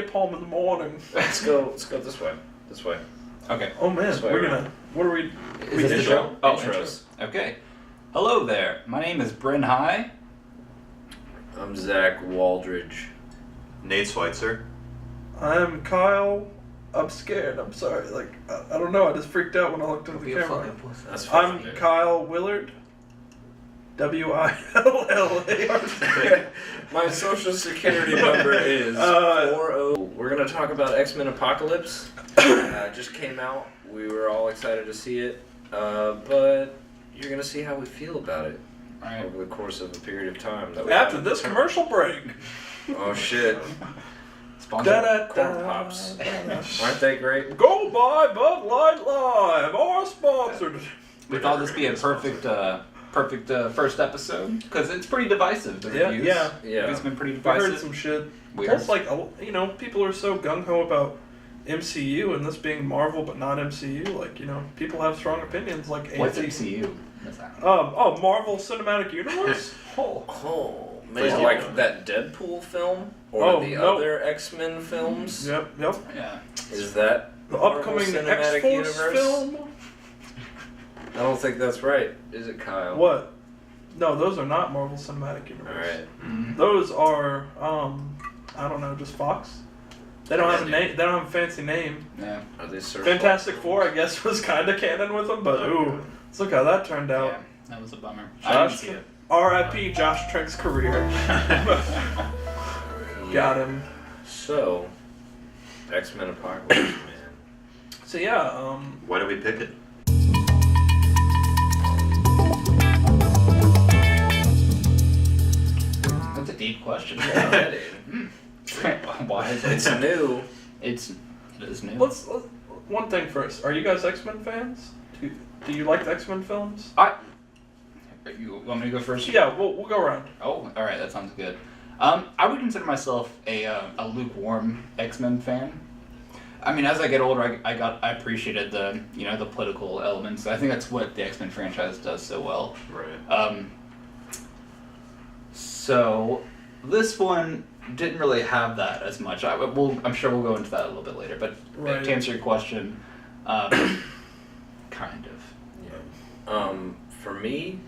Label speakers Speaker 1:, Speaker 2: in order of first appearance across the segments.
Speaker 1: napalm in the morning.
Speaker 2: Let's go this way. This way.
Speaker 3: Okay.
Speaker 1: Oh man,
Speaker 2: We're
Speaker 1: gonna. What are we?
Speaker 3: Is this the show? Oh,
Speaker 2: Intros.
Speaker 3: Okay. Hello there. My name is Bryn High.
Speaker 2: I'm Zach Waldridge.
Speaker 4: Nate Schweitzer.
Speaker 1: I'm Kyle. I'm scared. I'm sorry. Like I don't know. I just freaked out when I looked at the camera.
Speaker 2: That's
Speaker 1: I'm
Speaker 2: fucking
Speaker 1: Kyle Willard. WILLARD.
Speaker 2: My social security number is 40. We're gonna talk about X-Men Apocalypse. Just came out. We were all excited to see it, but you're gonna see how we feel about it over the course of a period of time. That we
Speaker 1: After this commercial break.
Speaker 2: Oh shit! Corn Pops. Aren't they great?
Speaker 1: Go buy Bud Light Live, our sponsored.
Speaker 3: We thought this would be a perfect first episode because it's pretty divisive. The reviews.
Speaker 2: Yeah.
Speaker 3: It's been pretty
Speaker 1: I
Speaker 3: divisive.
Speaker 1: heard some shit.
Speaker 3: Weird.
Speaker 1: Plus, like, people are so gung ho about MCU and this being Marvel but not MCU. Like, people have strong opinions. Like,
Speaker 3: What's MCU? What's that?
Speaker 1: Marvel Cinematic Universe.
Speaker 2: Oh, maybe like that Deadpool film or the other X-Men films.
Speaker 1: Yep.
Speaker 3: Yeah.
Speaker 2: Is that
Speaker 1: The
Speaker 2: Marvel
Speaker 1: upcoming
Speaker 2: Cinematic
Speaker 1: X-Force
Speaker 2: Universe?
Speaker 1: film.
Speaker 2: I don't think that's right. Is it, Kyle?
Speaker 1: What? No, those are not Marvel Cinematic Universe.
Speaker 2: All right.
Speaker 3: Mm-hmm.
Speaker 1: Those are, I don't know, just Fox. They don't have a name. They don't have a fancy name.
Speaker 3: Yeah.
Speaker 2: Are they
Speaker 1: Fantastic Four, I guess, was kind of canon with them, but let's look how that turned out.
Speaker 3: Yeah. That was a bummer. I didn't see it.
Speaker 1: R.I.P. Josh Trank's career. Got him.
Speaker 2: So, X-Men Apocalypse, man.
Speaker 1: So yeah,
Speaker 4: Why do we pick it?
Speaker 3: That's a deep question.
Speaker 2: Yeah,
Speaker 3: Why is
Speaker 2: it's new.
Speaker 3: It is new.
Speaker 1: let's one thing first. Are you guys X-Men fans? Do you like the X-Men films?
Speaker 3: You want me to go first?
Speaker 1: Yeah, we'll go around.
Speaker 3: Oh, all right. That sounds good. I would consider myself a lukewarm X-Men fan. I mean, as I get older, I appreciated the the political elements. I think that's what the X-Men franchise does so well.
Speaker 4: Right.
Speaker 3: So this one didn't really have that as much. I'm sure we'll go into that a little bit later. But to answer your question, kind of.
Speaker 2: Yeah. For me,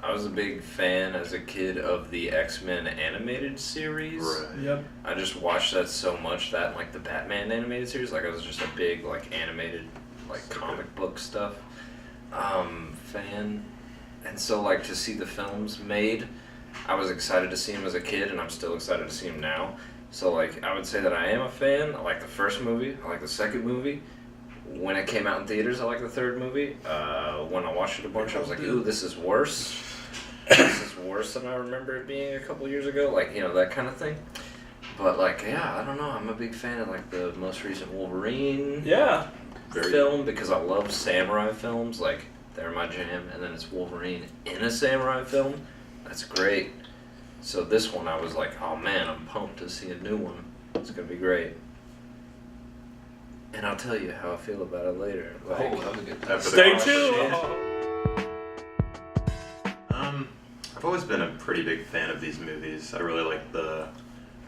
Speaker 2: I was a big fan as a kid of the X-Men animated series.
Speaker 4: Right.
Speaker 1: Yep.
Speaker 2: I just watched that so much, that and like the Batman animated series. Like I was just a big like animated like comic book stuff fan. And so like to see the films made, I was excited to see them as a kid, and I'm still excited to see them now. So like I would say that I am a fan. I like the first movie. I like the second movie. When it came out in theaters, I like the third movie. When I watched it a bunch, I was like, ooh, this is worse. This is worse than I remember it being a couple years ago. Like, that kind of thing. But, like, yeah, I don't know. I'm a big fan of, like, the most recent Wolverine film because I love samurai films. Like, they're my jam. And then it's Wolverine in a samurai film. That's great. So this one, I was like, oh, man, I'm pumped to see a new one. It's going to be great. And I'll tell you how I feel about it later. Like,
Speaker 3: that was a good.
Speaker 1: Stay tuned.
Speaker 4: I've always been a pretty big fan of these movies. I really like the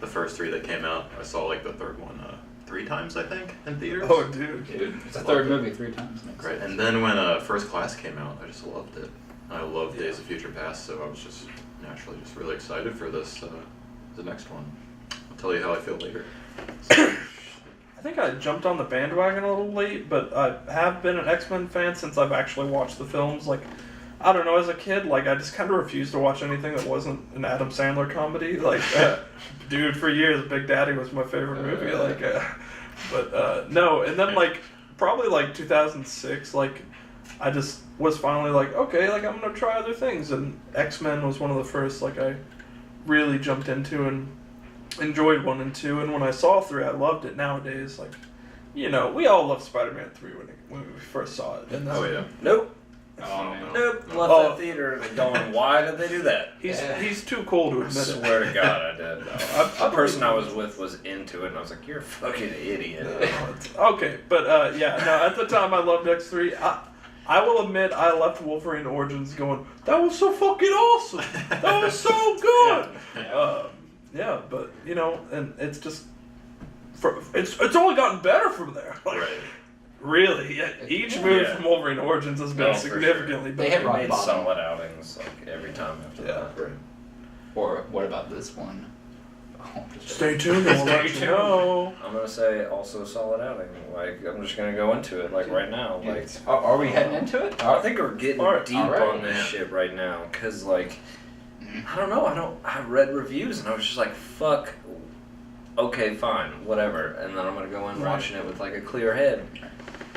Speaker 4: first three that came out. I saw like the third one 3 times, I think, in theaters.
Speaker 1: Oh, dude.
Speaker 3: It's the third movie 3 times.
Speaker 4: Right, and then when First Class came out, I just loved it. I love Days of Future Past, so I was just naturally just really excited for this, the next one. I'll tell you how I feel later.
Speaker 1: I think I jumped on the bandwagon a little late, but I have been an X-Men fan since I've actually watched the films. Like, I don't know, as a kid, like, I just kind of refused to watch anything that wasn't an Adam Sandler comedy. Like, dude, for years, Big Daddy was my favorite movie. No, and then, like, probably, like, 2006, like, I just was finally like, okay, like, I'm going to try other things. And X-Men was one of the first, like, I really jumped into and enjoyed 1 and 2, and when I saw 3, I loved it. Nowadays, like, we all loved Spider-Man 3 when we first saw it. And
Speaker 4: Oh yeah.
Speaker 2: nope.
Speaker 3: Oh, man.
Speaker 2: Nope. Left that theater going, why did they do that?
Speaker 1: He's too cool to
Speaker 2: I
Speaker 1: admit it.
Speaker 2: swear to God, I did. The person I was with was into it, and I was like, you're a fucking idiot.
Speaker 1: Okay, but at the time I loved X3. I will admit I left Wolverine Origins going, that was so fucking awesome. That was so good.
Speaker 3: Yeah.
Speaker 1: But and it's just it's only gotten better from there. Like,
Speaker 4: Right.
Speaker 1: really, each movie
Speaker 2: Yeah.
Speaker 1: from Wolverine Origins has been
Speaker 2: No, for sure.
Speaker 1: significantly
Speaker 3: They
Speaker 1: better.
Speaker 3: hit rock
Speaker 2: Made
Speaker 3: bottom.
Speaker 2: solid outings like every time after
Speaker 1: Yeah.
Speaker 2: that.
Speaker 4: Right.
Speaker 3: Or what about this one? Oh,
Speaker 1: Stay tuned, and we'll let you know.
Speaker 2: I'm gonna say also solid outing. Like I'm just gonna go into it like right now. Like
Speaker 3: Are we heading into it?
Speaker 2: I think we're getting
Speaker 1: Alright.
Speaker 2: deep
Speaker 3: Alright.
Speaker 2: on this shit right now, cause like I don't know. I read reviews and I was just like, fuck. Okay, fine, whatever. And then I'm gonna go in
Speaker 1: Right.
Speaker 2: watching it with like a clear head,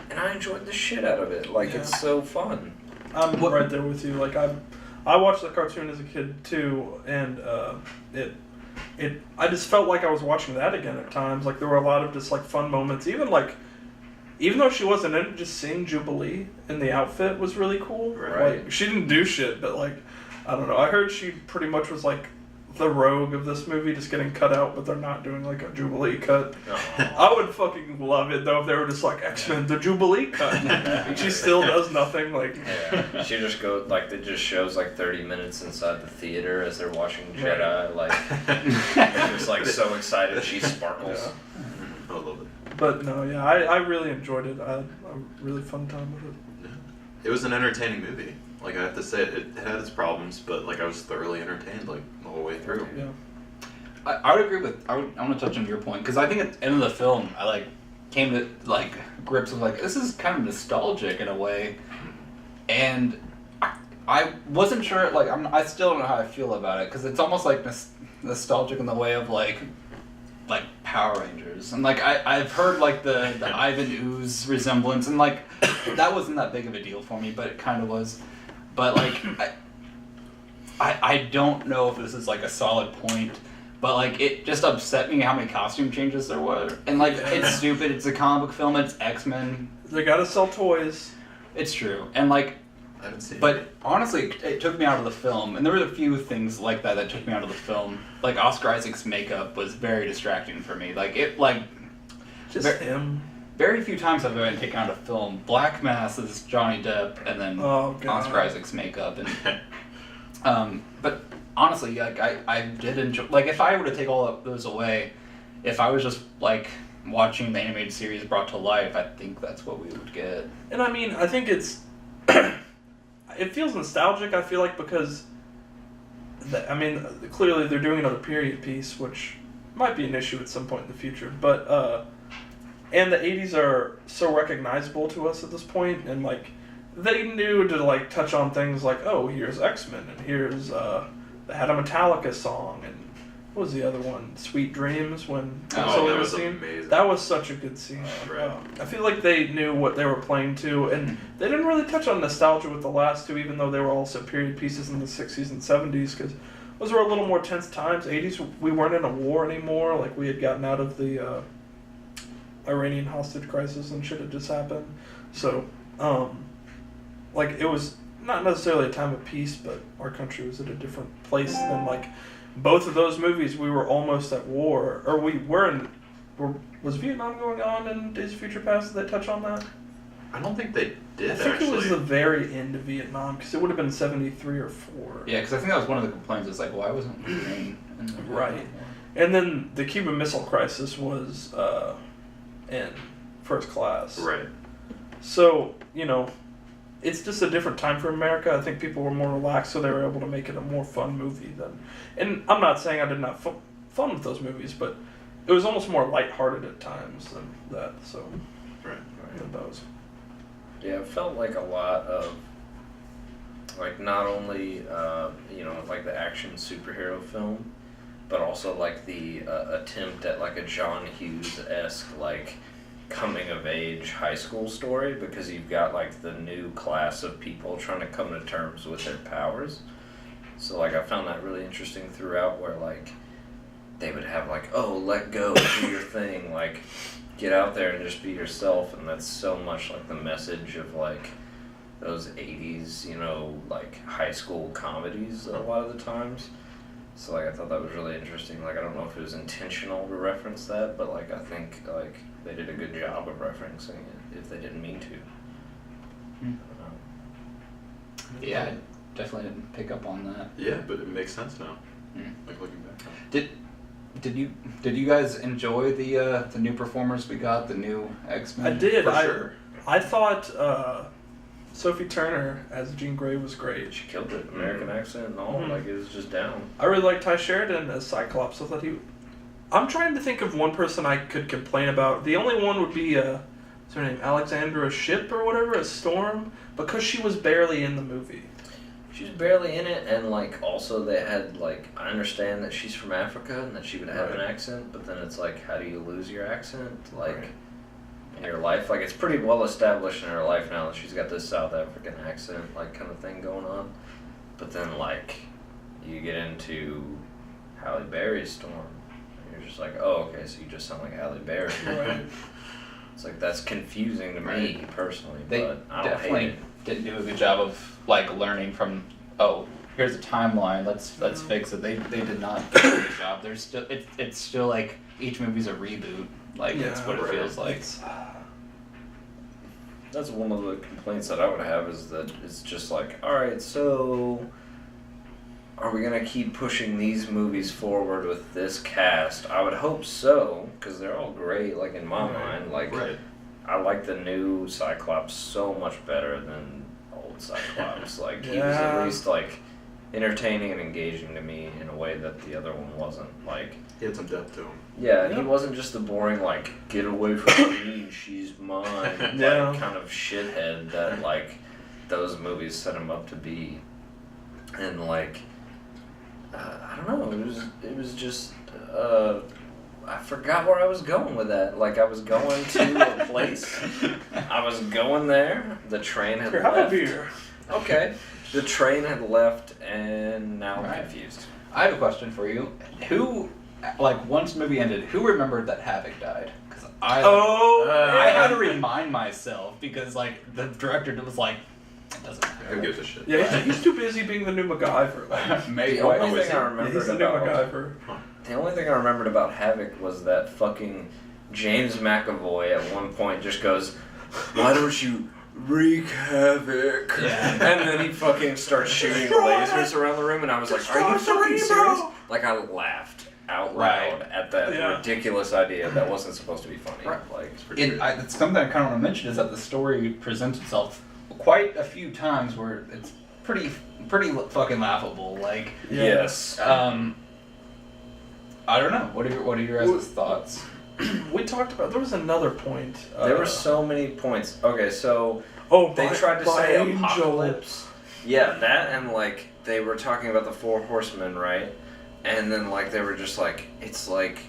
Speaker 2: and I enjoyed the shit out of it. Like
Speaker 1: Yeah.
Speaker 2: it's so fun.
Speaker 1: I'm right there with you. Like I watched the cartoon as a kid too, and I just felt like I was watching that again at times. Like there were a lot of just like fun moments. Even though she wasn't in it, just seeing Jubilee in the outfit was really cool.
Speaker 2: Right.
Speaker 1: Like she didn't do shit, but like I don't know. I heard she pretty much was like the rogue of this movie, just getting cut out, but they're not doing like a Jubilee cut. I would fucking love it though if they were just like X-Men the Jubilee cut. And she still does nothing. Like
Speaker 2: Yeah, she just goes like it just shows like 30 minutes inside the theater as they're watching Jedi. Like they're just like so excited she sparkles.
Speaker 1: Yeah.
Speaker 4: I love it.
Speaker 1: But no, yeah, I really enjoyed it. I had a really fun time with it.
Speaker 4: Yeah. It was an entertaining movie. Like I have to say, it had its problems, but like I was thoroughly entertained like the whole way through.
Speaker 1: Yeah.
Speaker 3: I would agree with. I want to touch on your point because I think at the end of the film, I like came to like grips with like this is kind of nostalgic in a way, and I wasn't sure. Like I still don't know how I feel about it because it's almost like nostalgic in the way of like Power Rangers and like I've heard like the Ivan Ooze resemblance and like that wasn't that big of a deal for me, but it kind of was. But like I don't know if this is like a solid point, but like it just upset me how many costume changes there were. And like it's stupid, it's a comic book film, it's X-Men.
Speaker 1: They gotta sell toys.
Speaker 3: It's true. And like
Speaker 4: I haven't seen it.
Speaker 3: but honestly it took me out of the film. And there were a few things like that took me out of the film. Like Oscar Isaac's makeup was very distracting for me. Like it like
Speaker 1: Just him.
Speaker 3: very few times have I been taken out of film. Black Mass is Johnny Depp and then
Speaker 1: Oh, God.
Speaker 3: Oscar Isaac's makeup and but honestly, like I did enjoy. Like if I were to take all of those away, if I was just like watching the animated series brought to life, I think that's what we would get.
Speaker 1: And I mean, I think it's it feels nostalgic. I feel like because I mean, clearly they're doing another period piece, which might be an issue at some point in the future. But and the 80s are so recognizable to us at this point, and like they knew to like touch on things like, oh, here's X-Men, and here's they had a Metallica song, and what was the other one? Sweet Dreams, when
Speaker 4: Oh, that was
Speaker 1: scene.
Speaker 4: amazing.
Speaker 1: That was such a good scene.
Speaker 4: Right.
Speaker 1: I feel like they knew what they were playing to, and they didn't really touch on nostalgia with the last two, even though they were also period pieces in the 60s and 70s, because those were a little more tense times. 80s, we weren't in a war anymore. Like, we had gotten out of the Iranian hostage crisis and shit had just happened. So, like, it was not necessarily a time of peace, but our country was at a different place than, like, both of those movies. We were almost at war, or we were in. Was Vietnam going on in Days of Future Past? Did they touch on that?
Speaker 4: I don't think they did
Speaker 1: I think
Speaker 4: actually.
Speaker 1: it was the very end of Vietnam, because it would have been 73 or 4.
Speaker 3: Yeah, because I think that was one of the complaints. It's like, why wasn't Ukraine in the
Speaker 1: Right. And then the Cuban Missile Crisis was in First Class.
Speaker 4: Right.
Speaker 1: So, you know, it's just a different time for America. I think people were more relaxed, so they were able to make it a more fun movie than. And I'm not saying I did not fun with those movies, but it was almost more lighthearted at times than that. So,
Speaker 4: Right.
Speaker 1: than those.
Speaker 2: Yeah, it felt like a lot of, like, not only, you know, like the action superhero film, but also, like, the attempt at, like, a John Hughes-esque, like, coming-of-age high school story, because you've got, like, the new class of people trying to come to terms with their powers. So, like, I found that really interesting throughout, where, like, they would have, like, oh, let go, do your thing, like, get out there and just be yourself, and that's so much like the message of like those 80s, you know, like high school comedies a lot of the times. So like I thought that was really interesting. Like I don't know if it was intentional to reference that, but like I think like they did a good job of referencing it if they didn't mean to. I don't know.
Speaker 3: Yeah, I definitely didn't pick up on that.
Speaker 4: Yeah, but it makes sense now.
Speaker 3: Mm.
Speaker 4: Like looking back.
Speaker 3: Did Did you guys enjoy the new performers we got, the new X-Men?
Speaker 1: I did.
Speaker 4: For sure.
Speaker 1: I thought Sophie Turner as Jean Grey was great.
Speaker 2: She killed it. American accent and all.
Speaker 1: Mhm.
Speaker 2: Like, it was just down.
Speaker 1: I really liked Ty Sheridan as Cyclops. I thought I'm trying to think of one person I could complain about. The only one would be, what's her name? Alexandra Shipp or whatever, as Storm, because she was barely in the movie.
Speaker 2: She's barely in it, and like also they had like, I understand that she's from Africa and that she would have an accent, but then it's like, how do you lose your accent like in your life? Like, it's pretty well established in her life now that she's got this South African accent like kind of thing going on, but then like you get into Halle Berry's Storm, and you're just like, oh, okay, so you just sound like Halle Berry.
Speaker 1: Right.
Speaker 2: It's like, that's confusing to me personally,
Speaker 3: They
Speaker 2: but I don't
Speaker 3: definitely
Speaker 2: hate it.
Speaker 3: didn't do a good job of like learning from. Oh, here's a timeline. Let's fix it. They did not do a good job. There's still it's still like each movie's a reboot. Like, that's what it feels like.
Speaker 2: That's one of the complaints that I would have, is that it's just like, alright, so are we going to keep pushing these movies forward with this cast? I would hope so, because they're all great, like, in my mind. Like, I like the new Cyclops so much better than old Cyclops. Like, he was at least, like, entertaining and engaging to me in a way that the other one wasn't. Like,
Speaker 4: He had some depth to him.
Speaker 2: yeah, he wasn't just the boring, like, get away from me, she's mine, like, kind of shithead that, like, those movies set him up to be. And, like, I don't know, it was just, I forgot where I was going with that. Like, I was going to a place, I was going there, the train had left.
Speaker 1: Have a beer.
Speaker 2: Okay, the train had left, and now I'm confused.
Speaker 3: I have a question for you. Who, like, once the movie ended, who remembered that Havoc died? Because I had to remind myself, because like the director was like, it doesn't matter.
Speaker 4: Who gives a shit?
Speaker 1: Yeah, he's too busy being the new MacGyver. Like,
Speaker 3: Maybe.
Speaker 2: The only thing I remembered
Speaker 1: he's the new
Speaker 2: about
Speaker 1: MacGyver.
Speaker 2: The only thing I remembered about Havoc was that fucking James McAvoy at one point just goes, "Why don't you wreak havoc?"
Speaker 3: Yeah.
Speaker 2: And then he fucking starts shooting lasers around the room, and I was like, "Are you fucking serious?" Like, I laughed out loud at that ridiculous idea that wasn't supposed to be funny.
Speaker 3: Right.
Speaker 2: Like,
Speaker 3: It's something I kind of want to mention, is that the story presents itself quite a few times where it's pretty fucking laughable. Like,
Speaker 2: yes.
Speaker 3: I don't know. What are your guys' thoughts?
Speaker 1: We talked about, there was another point.
Speaker 2: There were so many points. Okay, so they tried to say
Speaker 1: Angel.
Speaker 2: apocalypse. Yeah, that, and like they were talking about the Four Horsemen, right? And then like they were just like, it's like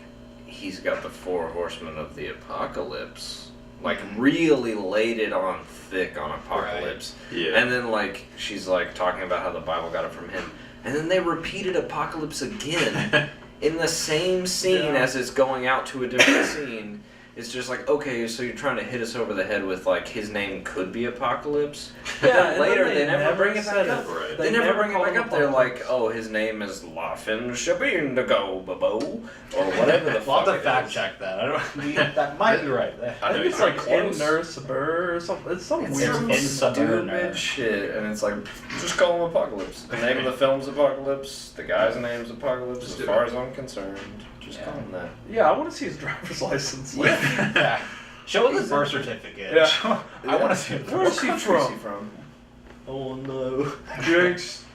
Speaker 2: he's got the Four Horsemen of the Apocalypse. Like, really laid it on thick on Apocalypse.
Speaker 4: Right. Yeah.
Speaker 2: And then like she's like talking about how the Bible got it from him. And then they repeated Apocalypse again. In the same scene as it's going out to a different scene. It's just like, okay, so you're trying to hit us over the head with, like, his name could be Apocalypse.
Speaker 1: Yeah,
Speaker 2: Then later
Speaker 1: and
Speaker 2: they never bring it back up.
Speaker 4: Right.
Speaker 2: They never bring it back up. They're like, oh, his name is Laffin Shabindago Babo, or whatever the
Speaker 3: We'll
Speaker 2: fuck.
Speaker 3: have to fact check that. I don't. That might be right.
Speaker 1: I think it's like in Nurse Burr or something. It's some
Speaker 2: It's
Speaker 1: weird
Speaker 2: some stupid shit, and it's like, just call him Apocalypse. The name of the film's Apocalypse. The guy's name's Apocalypse. As far as I'm concerned, just call him that.
Speaker 1: Yeah, I want to see his driver's license. Like,
Speaker 3: Yeah. Show us his birth certificate.
Speaker 1: Yeah.
Speaker 3: I want to see it.
Speaker 1: Where's he from?
Speaker 2: Oh no.
Speaker 1: Jinx,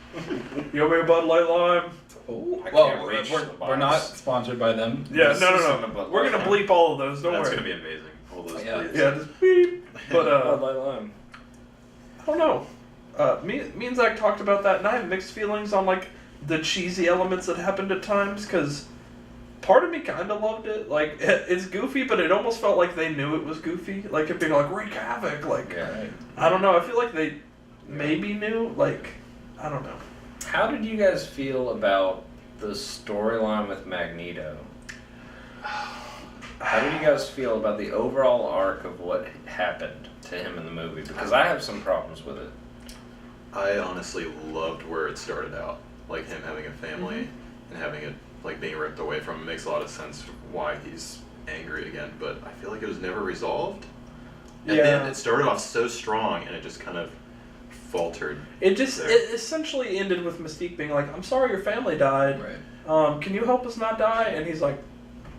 Speaker 1: you owe me a Bud Light Lime?
Speaker 2: Oh, I
Speaker 3: Well,
Speaker 2: can't reach the box.
Speaker 3: we're not sponsored by them.
Speaker 1: Yeah,
Speaker 2: This
Speaker 1: no.
Speaker 2: isn't a Bud
Speaker 1: We're
Speaker 2: Light
Speaker 1: gonna
Speaker 2: Lime.
Speaker 1: bleep all of those. Don't
Speaker 4: That's
Speaker 1: worry.
Speaker 4: gonna be amazing. All those
Speaker 3: Yeah.
Speaker 4: bleeps.
Speaker 1: Yeah, just beep. But
Speaker 2: Bud Light Lime.
Speaker 1: I don't know. Me and Zach talked about that, and I have mixed feelings on like the cheesy elements that happened at times, because part of me kind of loved it. Like, it's goofy, but it almost felt like they knew it was goofy. Like, it being like, wreak havoc. Like, I don't know. I feel like they maybe knew. Like, I don't know.
Speaker 2: How did you guys feel about the storyline with Magneto? How did you guys feel about the overall arc of what happened to him in the movie? Because I have some problems with it.
Speaker 4: I honestly loved where it started out. Like him having a family and having it like being ripped away from him makes a lot of sense why he's angry again, but I feel like it was never resolved. And then it started off so strong and it just kind of faltered.
Speaker 1: It essentially ended with Mystique being like, I'm sorry your family died.
Speaker 3: Right.
Speaker 1: can you help us not die? And he's like,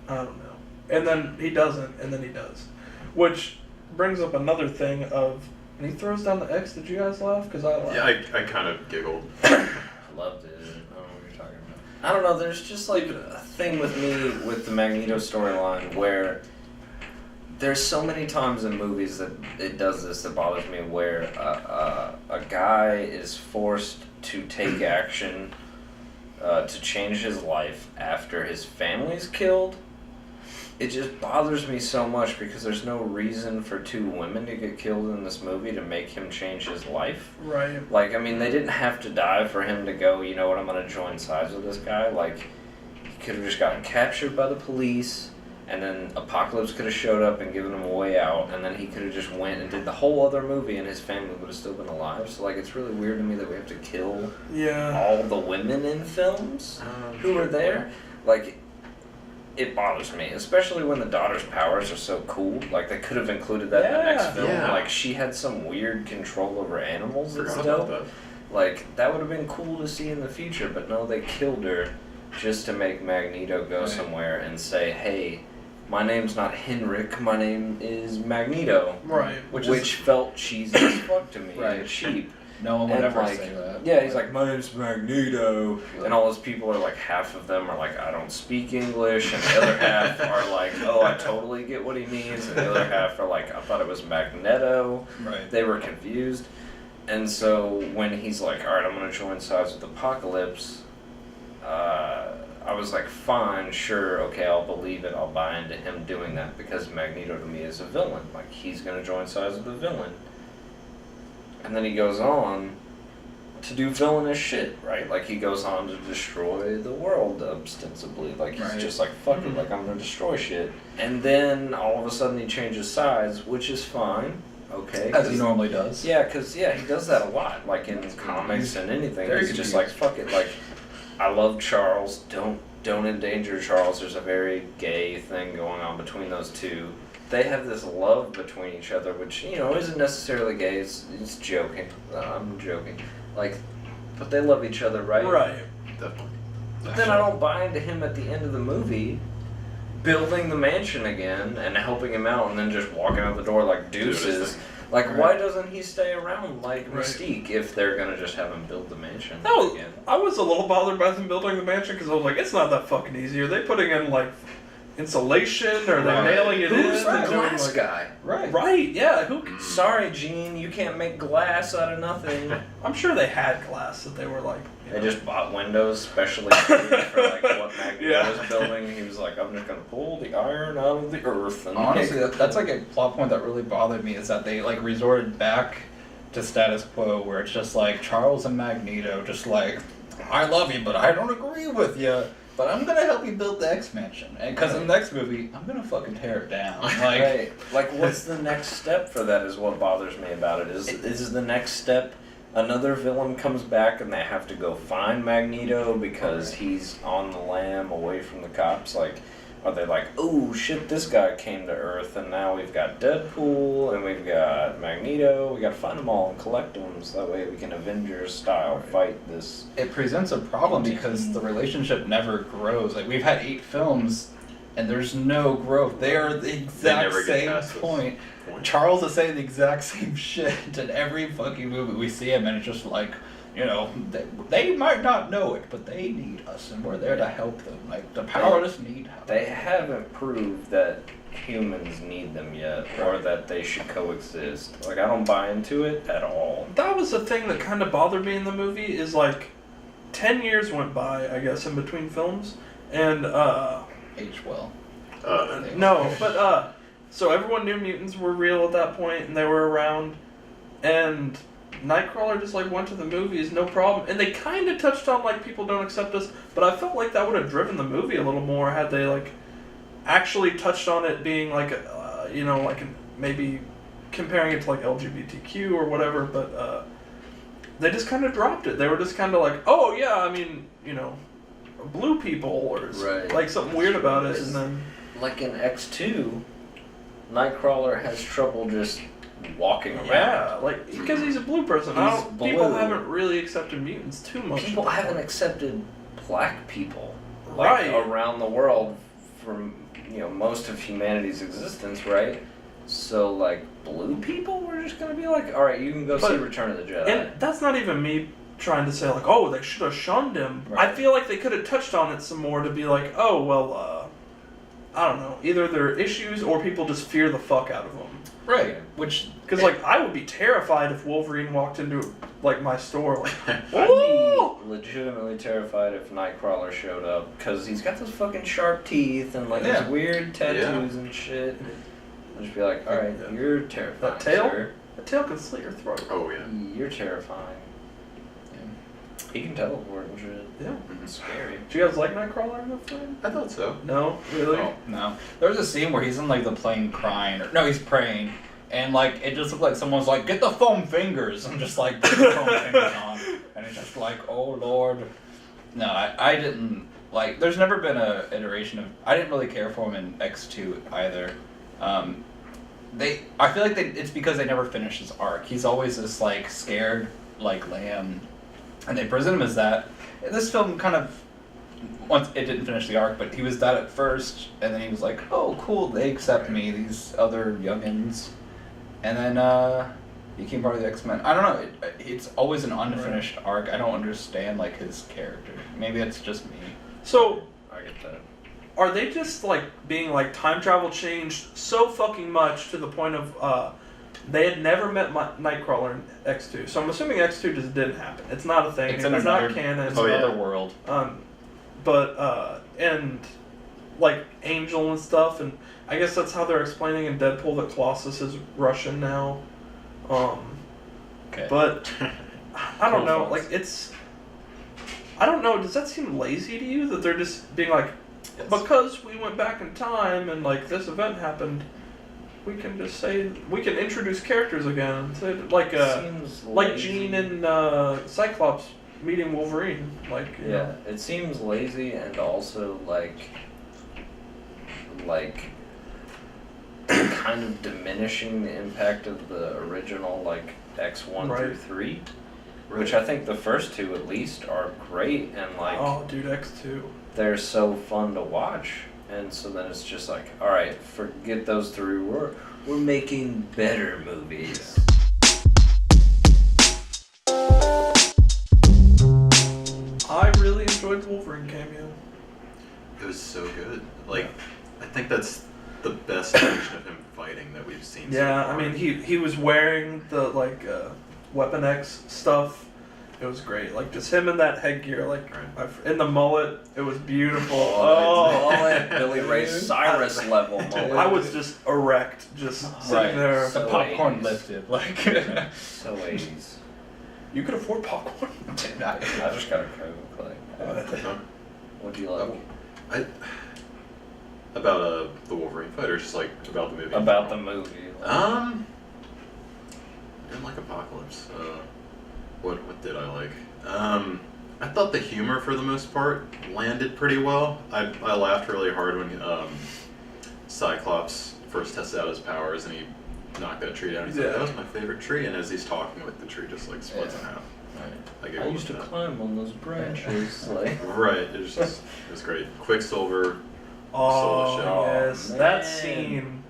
Speaker 1: I don't know. And then he doesn't, and then he does. Which brings up another thing of, and he throws down the X. Did you guys laugh? Because I laughed.
Speaker 4: Yeah, I kind of giggled.
Speaker 2: I loved it. I don't know what you're talking about. I don't know, there's just like a thing with me with the Magneto storyline where there's so many times in movies that it does this that bothers me, where a guy is forced to take action to change his life after his family's killed. It just bothers me so much because there's no reason for two women to get killed in this movie to make him change his life.
Speaker 1: Right.
Speaker 2: Like, I mean, they didn't have to die for him to go, you know what, I'm going to join sides with this guy. Like, he could have just gotten captured by the police, and then Apocalypse could have showed up and given him a way out, and then he could have just went and did the whole other movie, and his family would have still been alive. So, like, it's really weird to me that we have to kill all the women in films who are there. Like, it bothers me, especially when the daughter's powers are so cool. Like, they could have included that in the next film.
Speaker 4: Yeah.
Speaker 2: Like, she had some weird control over animals and
Speaker 4: Forgot
Speaker 2: stuff.
Speaker 4: about that.
Speaker 2: Like, that would have been cool to see in the future, but no, they killed her just to make Magneto go somewhere and say, hey, my name's not Henrik, my name is Magneto.
Speaker 1: Right.
Speaker 2: Which felt cheesy as fuck to me.
Speaker 3: Right.
Speaker 2: And cheap.
Speaker 3: No one would
Speaker 2: And
Speaker 3: ever
Speaker 2: like,
Speaker 3: say that.
Speaker 2: yeah, he's like, my name's Magneto. And all those people are like, half of them are like, I don't speak English. And the other half are like, oh, I totally get what he means. And the other half are like, I thought it was Magneto.
Speaker 3: Right.
Speaker 2: They were confused. And so when he's like, all right, I'm going to join sides with Apocalypse, I was like, fine, sure, okay, I'll believe it. I'll buy into him doing that because Magneto to me is a villain. Like, he's going to join sides with the villain. And then he goes on to do villainous shit, right? Like, he goes on to destroy the world, ostensibly. Like, he's just like, fuck it, like, I'm gonna destroy shit. And then, all of a sudden, he changes sides, which is fine, okay?
Speaker 3: As he normally does.
Speaker 2: Yeah, because, he does that a lot, like, in comics and anything.
Speaker 3: Very
Speaker 2: He's just like, fuck it, like, I love Charles, don't endanger Charles. There's a very gay thing going on between those two. They have this love between each other, which, you know, isn't necessarily gay. It's joking. I'm joking. Like, but they love each other, right?
Speaker 1: Right.
Speaker 4: Definitely.
Speaker 2: But then I don't buy into him at the end of the movie building the mansion again and helping him out and then just walking out the door like deuces. Like, why doesn't he stay around like Mystique if they're going to just have him build the mansion again?
Speaker 1: I was a little bothered by them building the mansion because I was like, it's not that fucking easy. Are they putting in, like, insulation, or they're nailing it
Speaker 2: Who's
Speaker 1: in?
Speaker 2: the
Speaker 1: and doing,
Speaker 2: glass
Speaker 1: like,
Speaker 2: guy?
Speaker 1: Right, yeah.
Speaker 2: Sorry, Gene, you can't make glass out of nothing.
Speaker 1: I'm sure they had glass that they were like.
Speaker 2: They just bought windows specially made for like what Magneto was building. He was like, I'm just gonna pull the iron out of the earth. And
Speaker 3: Honestly, that's like a plot point that really bothered me, is that they like resorted back to status quo, where it's just like Charles and Magneto just like, I love you, but I don't agree with you. But I'm gonna help you build the X-Mansion, and because in the next movie, I'm gonna fucking tear it down. Like,
Speaker 2: like what's the next step for that? Is what bothers me about it. Is the next step another villain comes back and they have to go find Magneto because he's on the lam away from the cops? Like, are they like, oh shit, this guy came to Earth and now we've got Deadpool and we've got Magneto, we gotta find them all and collect them so that way we can Avengers style fight this.
Speaker 3: it presents a problem because the relationship never grows. Like, we've had 8 films and there's no growth. They are the exact
Speaker 4: never get
Speaker 3: same
Speaker 4: past this
Speaker 3: point.
Speaker 4: point.
Speaker 3: Charles is saying the exact same shit in every fucking movie we see him, and it's just like, you know, they might not know it, but they need us, and we're there to help them. Like, the powerless need help.
Speaker 2: They haven't proved that humans need them yet, or that they should coexist. Like, I don't buy into it at all.
Speaker 1: That was the thing that kind of bothered me in the movie. Is like, 10 years went by, I guess, in between films, and
Speaker 3: Age well.
Speaker 1: no, but so everyone knew mutants were real at that point, and they were around, and Nightcrawler just like went to the movies, no problem. And they kind of touched on like people don't accept us, but I felt like that would have driven the movie a little more had they like actually touched on it being like you know, like maybe comparing it to like LGBTQ or whatever. But they just kind of dropped it. They were just kind of like, oh yeah, I mean, you know, blue people or like something weird about it, and then
Speaker 2: like in X2, Nightcrawler has trouble just walking around.
Speaker 1: yeah, like because he's a blue person. People haven't really accepted mutants too much.
Speaker 2: People haven't accepted black people.
Speaker 1: Right.
Speaker 2: around the world from most of humanity's existence, right? So like blue people were just gonna be like, all right, you can go see Return of the Jedi.
Speaker 1: And that's not even me trying to say like, oh, they should have shunned him.
Speaker 3: Right.
Speaker 1: I feel like they could have touched on it some more to be like, oh well, I don't know, either there are issues or people just fear the fuck out of him.
Speaker 3: Right. Which
Speaker 1: Because like I would be terrified if Wolverine walked into like my store like,
Speaker 2: I'd
Speaker 1: oh,
Speaker 2: be legitimately terrified if Nightcrawler showed up because he's got those fucking sharp teeth and like
Speaker 3: Yeah.
Speaker 2: those weird tattoos and shit. I'd just be like, all right, you're terrifying.
Speaker 1: That tail?
Speaker 2: Sir.
Speaker 1: a tail can slit your throat.
Speaker 4: Oh yeah.
Speaker 2: You're terrifying. He can teleport and shit.
Speaker 1: Yeah.
Speaker 2: It's scary.
Speaker 1: Do you guys like Nightcrawler in the film?
Speaker 4: I thought so.
Speaker 1: No, really.
Speaker 3: Oh, no. There was a scene where he's in like the plane crying, or no, he's praying, and like it just looked like someone's like, "Get the foam fingers," and just like put the foam fingers on, and it's just like, "Oh Lord." No, I didn't like. There's never been a iteration of. I didn't really care for him in X2 either. I feel like it's because they never finished his arc. He's always this like scared like lamb, and they present him as that. And this film kind of. Once it didn't finish the arc, but he was that at first, and then he was like, "Oh, cool, they accept me, these other youngins," and then he became part of the X-Men. I don't know. It's always an unfinished arc. I don't understand like his character. Maybe it's just me.
Speaker 1: So,
Speaker 2: I get that.
Speaker 1: are they just like being like time travel changed so fucking much to the point of they had never met Nightcrawler in X2? So I'm assuming X2 just didn't happen. It's not a thing.
Speaker 3: It's
Speaker 1: It's
Speaker 3: another,
Speaker 1: not canon.
Speaker 3: It's
Speaker 4: Oh, yeah.
Speaker 3: another world.
Speaker 1: But and like Angel and stuff, and I guess that's how they're explaining in Deadpool that Colossus is Russian now.
Speaker 3: Okay.
Speaker 1: But I don't know.
Speaker 3: Colossus.
Speaker 1: Like it's. I don't know. Does that seem lazy to you that they're just being like, because we went back in time and like this event happened, we can just say we can introduce characters again. Say, like
Speaker 2: Seems
Speaker 1: like
Speaker 2: lazy.
Speaker 1: Jean and Cyclops meeting Wolverine. Like you
Speaker 2: Yeah,
Speaker 1: know.
Speaker 2: it seems lazy and also like kind of diminishing the impact of the original like X1 through
Speaker 1: Right.
Speaker 2: 3, which I think the first two at least are great and like
Speaker 1: Oh, dude, X2.
Speaker 2: they're so fun to watch. And so then it's just like, all right, forget those three. We're making better movies.
Speaker 1: I really enjoyed the Wolverine cameo.
Speaker 4: It was so good. Like, I think that's the best version of him fighting that we've seen.
Speaker 1: Yeah,
Speaker 4: so
Speaker 1: I
Speaker 4: far.
Speaker 1: mean he was wearing the like Weapon X stuff. It was great. Like just him in that headgear, like in the mullet. It was beautiful.
Speaker 2: Oh, Billy Ray Cyrus level moment.
Speaker 1: I was just erect, just sitting there.
Speaker 3: The
Speaker 2: So
Speaker 3: popcorn
Speaker 2: 80s.
Speaker 3: lifted, like.
Speaker 2: So 80s.
Speaker 1: You could afford popcorn.
Speaker 2: I just got a Coke. Like,
Speaker 4: Huh?
Speaker 2: what do you like?
Speaker 4: About the Wolverine fight, or just like about the movie?
Speaker 2: About the movie.
Speaker 4: I didn't like Apocalypse. What did I like? I thought the humor for the most part landed pretty well. I laughed really hard when Cyclops first tested out his powers and he knocked that tree down. He's like,
Speaker 1: Yeah.
Speaker 4: "That was my favorite tree," and as he's talking, like the tree just like splits in half. Like,
Speaker 2: I used to climb on those branches. Like,
Speaker 4: Right, it was just it was great. Quicksilver.
Speaker 1: Oh
Speaker 4: Solo show.
Speaker 1: yes,
Speaker 2: Oh,
Speaker 1: that
Speaker 2: man.
Speaker 1: scene.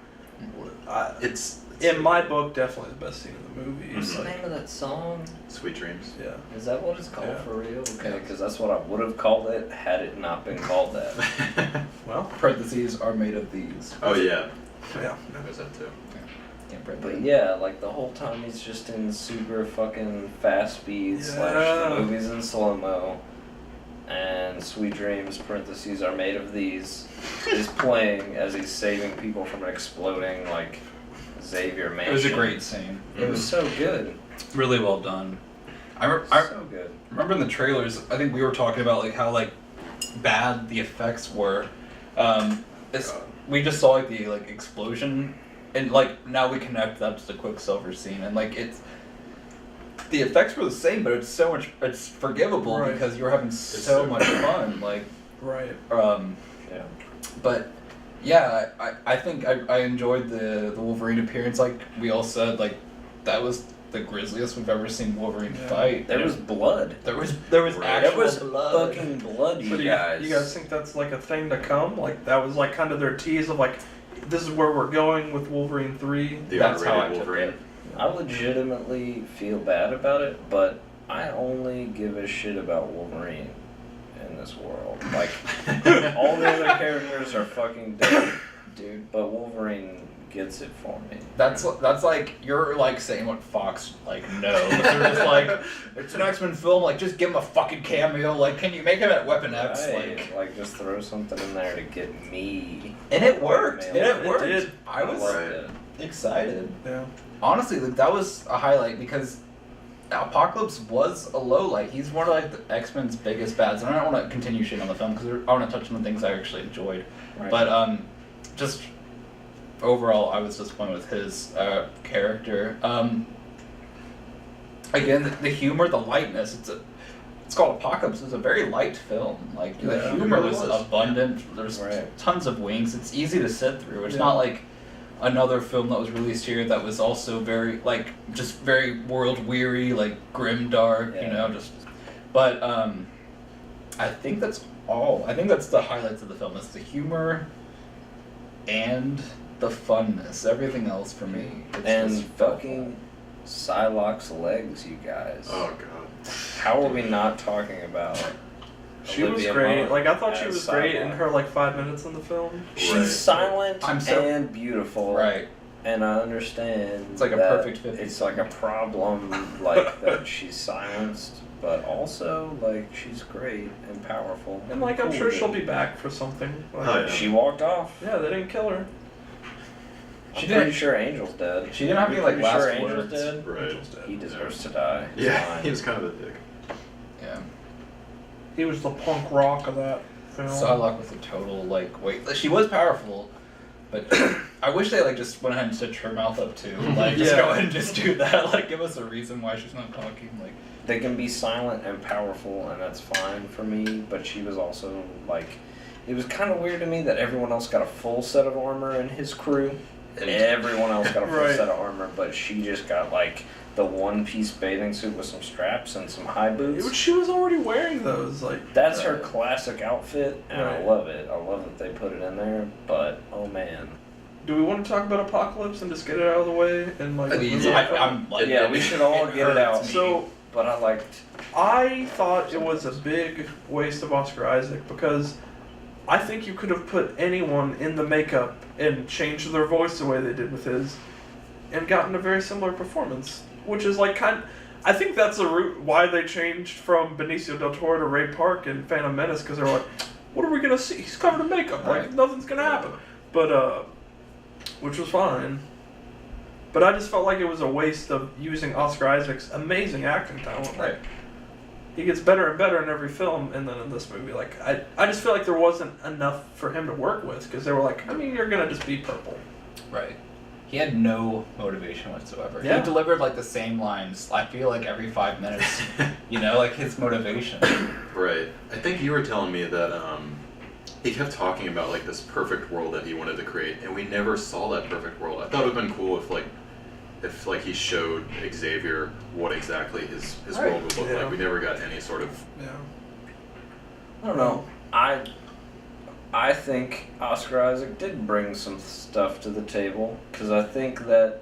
Speaker 4: It's
Speaker 1: In my book, definitely the best scene in the movie.
Speaker 2: what's
Speaker 1: It's
Speaker 2: the
Speaker 1: like,
Speaker 2: name of that song?
Speaker 4: Sweet Dreams.
Speaker 1: yeah.
Speaker 2: Is that what it's called
Speaker 1: Yeah.
Speaker 2: for real? Okay, because that's what I would have called it had it not been called that.
Speaker 1: Well,
Speaker 3: Parentheses are made of these.
Speaker 4: Oh yeah,
Speaker 1: yeah.
Speaker 4: there's that too.
Speaker 2: But yeah, like the whole time he's just in super fucking fast speed slash
Speaker 1: Yeah.
Speaker 2: the movie's in slow mo, and Sweet Dreams parentheses are made of these is playing as he's saving people from an exploding like Xavier Mansion.
Speaker 3: It was a great scene.
Speaker 2: It was so good.
Speaker 3: Really well done. I
Speaker 2: So good.
Speaker 3: remember in the trailers, I think we were talking about like how like bad the effects were. We just saw like the like explosion, and like now we connect that to the Quicksilver scene, and like it's the effects were the same, but it's forgivable
Speaker 1: Right.
Speaker 3: because you were having so much fun. Like,
Speaker 1: Right.
Speaker 2: Yeah.
Speaker 3: but yeah, I think I enjoyed the Wolverine appearance. Like we all said, like that was the grisliest we've ever seen Wolverine
Speaker 1: Yeah.
Speaker 3: fight.
Speaker 2: There was blood.
Speaker 3: There was
Speaker 4: Right.
Speaker 3: actual
Speaker 2: There was
Speaker 3: blood.
Speaker 2: fucking blood,
Speaker 1: So
Speaker 2: you
Speaker 1: do
Speaker 2: guys.
Speaker 1: you guys think that's like a thing to come? Like that was like kind of their tease of like, this is where we're going with Wolverine 3.
Speaker 4: The
Speaker 3: That's how I
Speaker 4: underrated
Speaker 3: took
Speaker 4: Wolverine.
Speaker 3: it.
Speaker 2: I legitimately feel bad about it, but I only give a shit about Wolverine in this world. Like, all the other characters are fucking dead, dude, but Wolverine gets it for me.
Speaker 3: That's like you're like saying what Fox like no. They're just like it's an X-Men film. Like just give him a fucking cameo. Like can you make him at Weapon X?
Speaker 2: Like just throw something in there to get me.
Speaker 3: And it worked.
Speaker 2: Man,
Speaker 3: And it worked.
Speaker 1: did.
Speaker 3: I was
Speaker 2: loved
Speaker 4: Right.
Speaker 2: it.
Speaker 3: excited.
Speaker 1: Yeah.
Speaker 3: Honestly, like that was a highlight because Apocalypse was a low light. He's one of like the X-Men's biggest bads, and I don't want to continue shitting on the film because I want to touch on the things I actually enjoyed.
Speaker 2: Right.
Speaker 3: But just overall, I was disappointed with his character. Again, the humor, the lightness. It's called Apocalypse. It's a very light film. Like the
Speaker 1: Yeah, it
Speaker 3: humor
Speaker 4: really
Speaker 3: was
Speaker 4: was.
Speaker 3: abundant. There's
Speaker 2: Right.
Speaker 3: tons of wings. It's easy to sit through. It's
Speaker 1: Yeah.
Speaker 3: not like another film that was released here that was also very like just very world weary, like grim dark. You
Speaker 2: Yeah.
Speaker 3: know, just. But I think that's all. I think that's the highlights of the film. It's the humor and the funness. Everything else for me. It's
Speaker 2: And
Speaker 3: just
Speaker 2: fucking Psylocke's legs, you guys.
Speaker 4: Oh god.
Speaker 2: How are we not talking about
Speaker 1: She was
Speaker 2: Olivia
Speaker 1: great.
Speaker 2: Munn
Speaker 1: Like I thought she
Speaker 2: as
Speaker 1: was great in
Speaker 2: Psylocke?
Speaker 1: her like 5 minutes in the film.
Speaker 2: She's
Speaker 4: Right.
Speaker 2: silent
Speaker 3: I'm so-
Speaker 2: and beautiful.
Speaker 3: Right.
Speaker 2: And I understand
Speaker 3: It's like a
Speaker 2: that
Speaker 3: perfect fit.
Speaker 2: It's like a problem like that she's silenced, but also like she's great and powerful.
Speaker 1: And like I'm
Speaker 2: cool
Speaker 1: sure
Speaker 2: with
Speaker 1: she'll
Speaker 2: it.
Speaker 1: be back for something. Like,
Speaker 4: Oh, yeah.
Speaker 2: She walked off.
Speaker 1: Yeah, they didn't kill her.
Speaker 2: I'm
Speaker 3: She
Speaker 2: pretty
Speaker 3: didn't-
Speaker 2: sure Angel's dead.
Speaker 3: She didn't have any like
Speaker 2: Pretty
Speaker 3: last
Speaker 2: sure Angel's
Speaker 3: words.
Speaker 2: dead.
Speaker 4: Right.
Speaker 1: Angel's dead.
Speaker 2: He deserves to die. It's
Speaker 4: Yeah,
Speaker 2: fine.
Speaker 4: he was kind of a dick.
Speaker 3: Yeah.
Speaker 1: He was the punk rock of that film.
Speaker 3: Psylocke was a total like wait. She was powerful, but I wish they like just went ahead and stitched her mouth up too. Like just
Speaker 1: Yeah.
Speaker 3: go ahead and just do that. Like give us a reason why she's not talking. Like
Speaker 2: They can be silent and powerful, and that's fine for me, but she was also, like, it was kind of weird to me that everyone else got a full set of armor in his crew. Everyone else got a full
Speaker 1: Right.
Speaker 2: set of armor, but she just got, like, the one-piece bathing suit with some straps and some high boots.
Speaker 1: She was already wearing those. Like
Speaker 2: That's her classic outfit, and I
Speaker 1: Right.
Speaker 2: love it. I love that they put it in there, but, oh man.
Speaker 1: Do we want to talk about Apocalypse and just get it out of the way and like? move on?
Speaker 3: I'm like
Speaker 2: Yeah, we should all get it out.
Speaker 1: So
Speaker 2: But I liked...
Speaker 1: I thought it was a big waste of Oscar Isaac because I think you could have put anyone in the makeup and changed their voice the way they did with his, and gotten a very similar performance, which is like I think that's the route why they changed from Benicio del Toro to Ray Park in Phantom Menace because they were like, what are we gonna see? He's covered in makeup, like
Speaker 3: Right.
Speaker 1: nothing's gonna happen. But which was fine. But I just felt like it was a waste of using Oscar Isaac's amazing acting talent.
Speaker 3: right.
Speaker 1: He gets better and better in every film, and then in this movie, like I just feel like there wasn't enough for him to work with because they were like, I mean, you're gonna just be purple.
Speaker 3: Right. He had no motivation whatsoever.
Speaker 1: Yeah.
Speaker 3: He delivered like the same lines. I feel like every 5 minutes. You know, like his motivation.
Speaker 4: Right. I think you were telling me that he kept talking about like this perfect world that he wanted to create, and we never saw that perfect world. I thought it would have been cool if he showed Xavier what exactly his
Speaker 1: Right.
Speaker 4: world would look
Speaker 1: Yeah.
Speaker 4: like. We never got any sort of.
Speaker 1: Yeah.
Speaker 2: I don't know. I think Oscar Isaac did bring some stuff to the table because I think that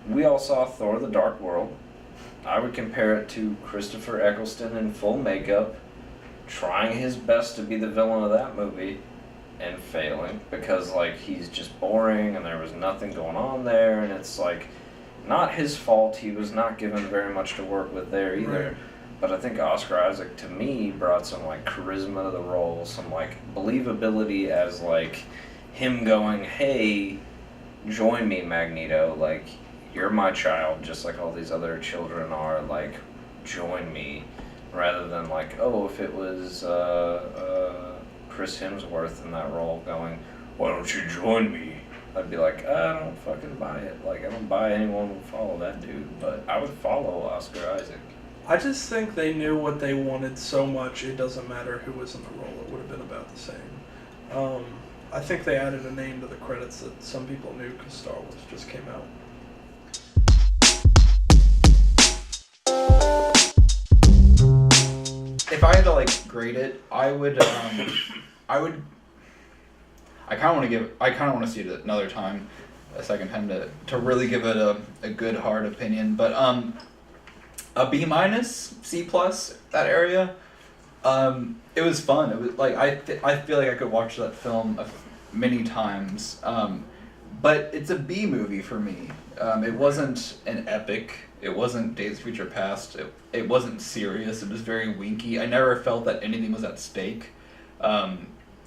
Speaker 2: we all saw Thor: The Dark World. I would compare it to Christopher Eccleston in full makeup, trying his best to be the villain of that movie, and failing because like he's just boring and there was nothing going on there, and it's like not his fault. He was not given very much to work with there either.
Speaker 1: Right.
Speaker 2: But I think Oscar Isaac, to me, brought some, like, charisma to the role, some, like, believability as, like, him going, hey, join me, Magneto, like, you're my child, just like all these other children are, like, join me, rather than, like, oh, if it was Chris Hemsworth in that role going, why don't you join me? I'd be like, I don't fucking buy it. Like, I don't buy anyone would follow that dude, but I would follow Oscar Isaac.
Speaker 1: I just think they knew what they wanted so much it doesn't matter who was in the role. It would have been about the same. I think they added a name to the credits that some people knew because Star Wars just came out.
Speaker 3: if I had to like grade it, I would I kind of want to see it another time, a second time to really give it a good hard opinion. But a B minus, C plus, that area. It was fun. It was like I feel like I could watch that film many times. But it's a B movie for me. It wasn't an epic. It wasn't Days of Future Past. It wasn't serious. It was very winky. I never felt that anything was at stake.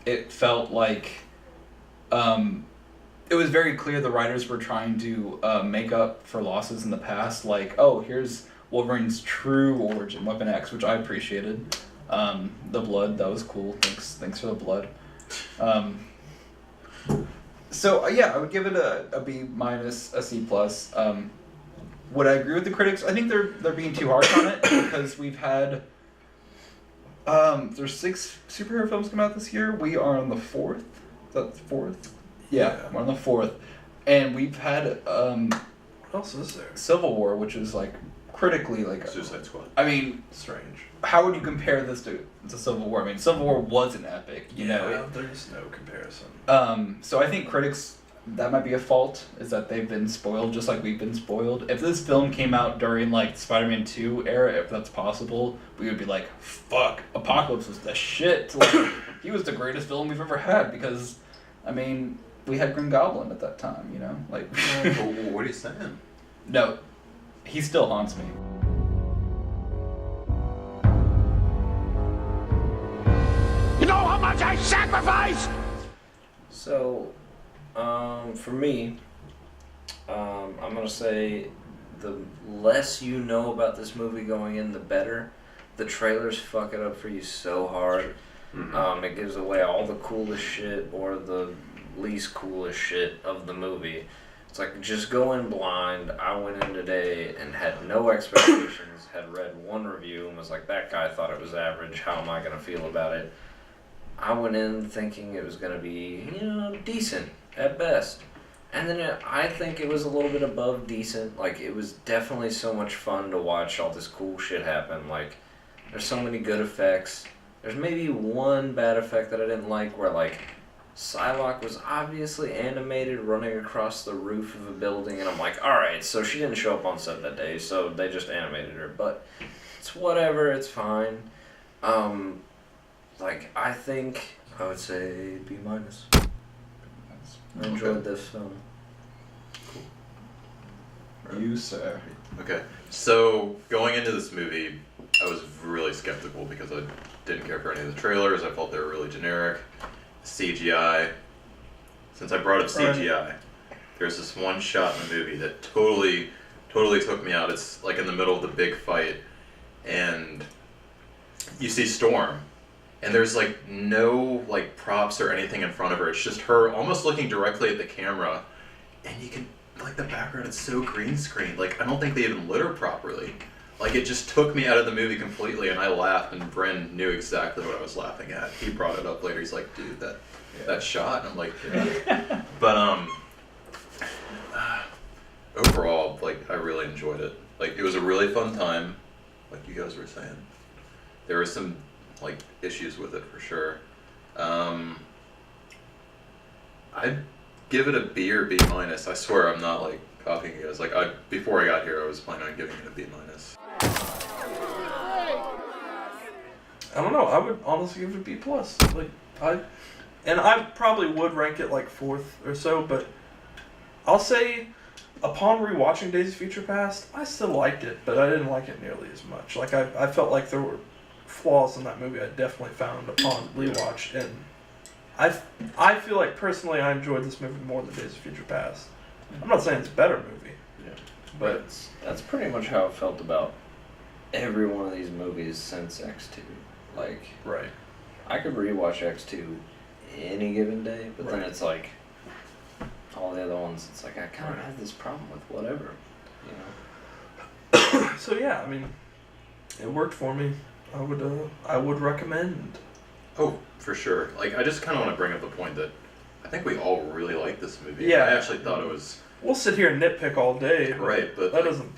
Speaker 3: It felt like it was very clear the writers were trying to make up for losses in the past. Like, oh, here's Wolverine's true origin, Weapon X, which I appreciated. The blood, that was cool. Thanks for the blood. So yeah, I would give it a B minus, a C plus. Would I agree with the critics? I think they're being too harsh on it because we've had there's 6 superhero films come out this year. We are on the 4th. Is that the 4th? Yeah, we're on the 4th, and we've had
Speaker 1: what else is there?
Speaker 3: Civil War, which is like critically like
Speaker 4: Suicide Squad.
Speaker 3: I mean,
Speaker 1: Strange.
Speaker 3: how would you compare this to Civil War? I mean, Civil War was an epic, you know.
Speaker 1: There's no comparison.
Speaker 3: So I think critics, that might be a fault, is that they've been spoiled just like we've been spoiled. If this film came out during like Spider-Man 2 era, if that's possible, we would be like, fuck, Apocalypse was the shit. Like, he was the greatest villain we've ever had because, I mean, we had Green Goblin at that time, you know? Like,
Speaker 4: What are you saying?
Speaker 3: no, he still haunts me.
Speaker 5: You know how much I sacrifice?
Speaker 2: So, for me, I'm gonna say the less you know about this movie going in, the better. The trailers fuck it up for you so hard.
Speaker 4: Mm-hmm.
Speaker 2: It gives away all the coolest shit or the least coolest shit of the movie. It's like, just go in blind. I went in today and had no expectations, had read one review and was like, that guy thought it was average, how am I gonna feel about it? I went in thinking it was going to be, decent at best. And then I think it was a little bit above decent. Like, it was definitely so much fun to watch all this cool shit happen. Like, there's so many good effects. There's maybe one bad effect that I didn't like where, like, Psylocke was obviously animated running across the roof of a building. And I'm like, alright, so she didn't show up on set that day, so they just animated her. But it's whatever, it's fine. I think I would say B minus. I enjoyed this film.
Speaker 3: Cool. You, sir.
Speaker 4: Okay, so going into this movie, I was really skeptical because I didn't care for any of the trailers. I felt they were really generic. CGI. Since I brought up CGI, there's this one shot in the movie that totally took me out. It's like in the middle of the big fight, and you see Storm. And there's like no like props or anything in front of her. It's just her almost looking directly at the camera, and you can like the background is so green screen. Like I don't think they even lit her properly. Like it just took me out of the movie completely, and I laughed. And Bren knew exactly what I was laughing at. He brought it up later. He's like, "Dude, that shot." And I'm like, yeah. But overall, like I really enjoyed it. Like it was a really fun time, like you guys were saying. There were some like issues with it for sure. I'd give it a B or B minus. I swear I'm not like copying you guys. Like before I got here, I was planning on giving it a B minus.
Speaker 1: I don't know. I would honestly give it a B plus. I probably would rank it like 4th or so, but I'll say, upon rewatching Days of Future Past, I still liked it, but I didn't like it nearly as much. Like I felt like there were flaws in that movie I definitely found upon rewatch, and I feel like personally I enjoyed this movie more than Days of Future Past. I'm not saying it's a better movie,
Speaker 2: But that's pretty much how I felt about every one of these movies since X2. Like,
Speaker 1: right?
Speaker 2: I could rewatch X2 any given day, but then it's like all the other ones. It's like I kind of have this problem with whatever,
Speaker 1: So yeah, I mean, it worked for me. I would recommend.
Speaker 4: Oh, for sure. Like I just kind of want to bring up the point that I think we all really like this movie.
Speaker 1: Yeah.
Speaker 4: I actually thought it was.
Speaker 1: We'll sit here and nitpick all day.
Speaker 4: Right, but
Speaker 1: that
Speaker 4: like,
Speaker 1: doesn't.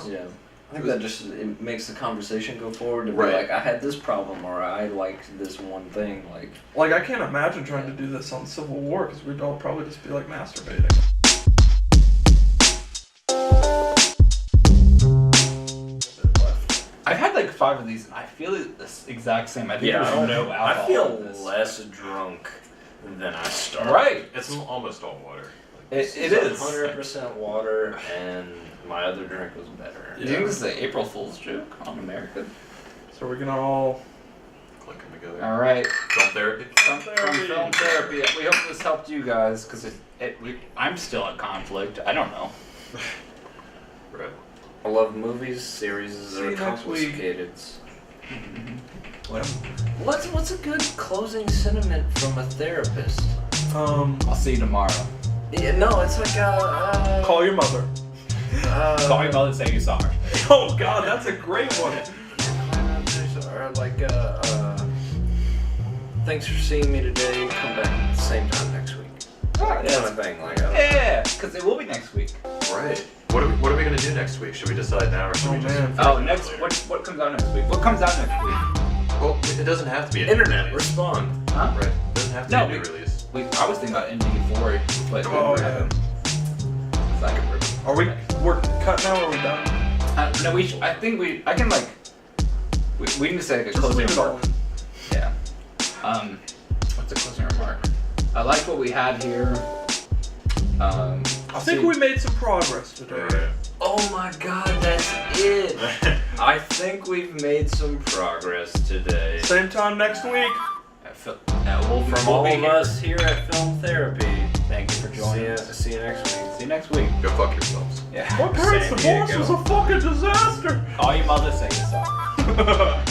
Speaker 2: Yeah. I think that just it makes the conversation go forward to be
Speaker 4: Right.
Speaker 2: like, I had this problem, or I liked this one thing.
Speaker 1: Like, I can't imagine trying to do this on Civil War, because we'd all probably just be, like, masturbating.
Speaker 3: I've had like 5 of these, and I feel this exact same. I think
Speaker 2: Yeah,
Speaker 3: there's no alcohol
Speaker 2: I feel
Speaker 3: in this.
Speaker 2: less drunk than I started.
Speaker 3: Right.
Speaker 4: It's almost all water.
Speaker 2: It
Speaker 3: is.
Speaker 2: 100% water, and my other drink was better.
Speaker 3: Do you think this is an April Fool's joke on America?
Speaker 1: So we're gonna all...
Speaker 4: Click them together.
Speaker 3: All right.
Speaker 4: Film therapy.
Speaker 3: From film therapy. We hope this helped you guys, because I'm still at conflict. I don't know.
Speaker 4: Right.
Speaker 2: I love movies, series that
Speaker 1: See
Speaker 2: are
Speaker 1: you next week.
Speaker 2: complicated.
Speaker 3: Well,
Speaker 2: What's a good closing sentiment from a therapist?
Speaker 3: I'll see you tomorrow.
Speaker 2: Yeah, no, it's like
Speaker 1: Call your mother.
Speaker 3: Call your mother and say you're sorry.
Speaker 1: Oh, God, that's a great one.
Speaker 2: Or like thanks for seeing me today. Come back at the same time next week. That kind of thing. Like,
Speaker 3: Yeah, because it will be next week.
Speaker 4: Right. What are we gonna do next week? Should we decide now, or should we just?
Speaker 1: man.
Speaker 4: figure
Speaker 3: Oh,
Speaker 4: it out
Speaker 3: next.
Speaker 4: later?
Speaker 3: What comes out next week? What comes out next week?
Speaker 4: Well, it doesn't have to be an
Speaker 2: Internet,
Speaker 4: release.
Speaker 2: respond.
Speaker 3: Huh?
Speaker 4: Right. It doesn't have to
Speaker 3: No,
Speaker 4: be a new release.
Speaker 3: I was thinking about ND4, but
Speaker 1: Oh, yeah. We're cut now, or are we done?
Speaker 3: No, I think I can like. We need to say like a
Speaker 1: Just
Speaker 3: closing
Speaker 1: leave it all
Speaker 3: remark. Yeah. What's a closing remark? I like what we had here.
Speaker 1: I think we made some progress today.
Speaker 4: Right.
Speaker 2: Oh my God, that's it. I think we've made some progress today.
Speaker 1: Same time next week.
Speaker 2: From all of us here at Film Therapy.
Speaker 3: Thank you for joining us.
Speaker 2: See you next week.
Speaker 3: See you next week.
Speaker 4: Go fuck yourselves.
Speaker 3: Yeah.
Speaker 1: My parents'
Speaker 3: San
Speaker 1: divorce
Speaker 3: Diego.
Speaker 1: was a fucking disaster.
Speaker 3: All your mothers say you're sorry.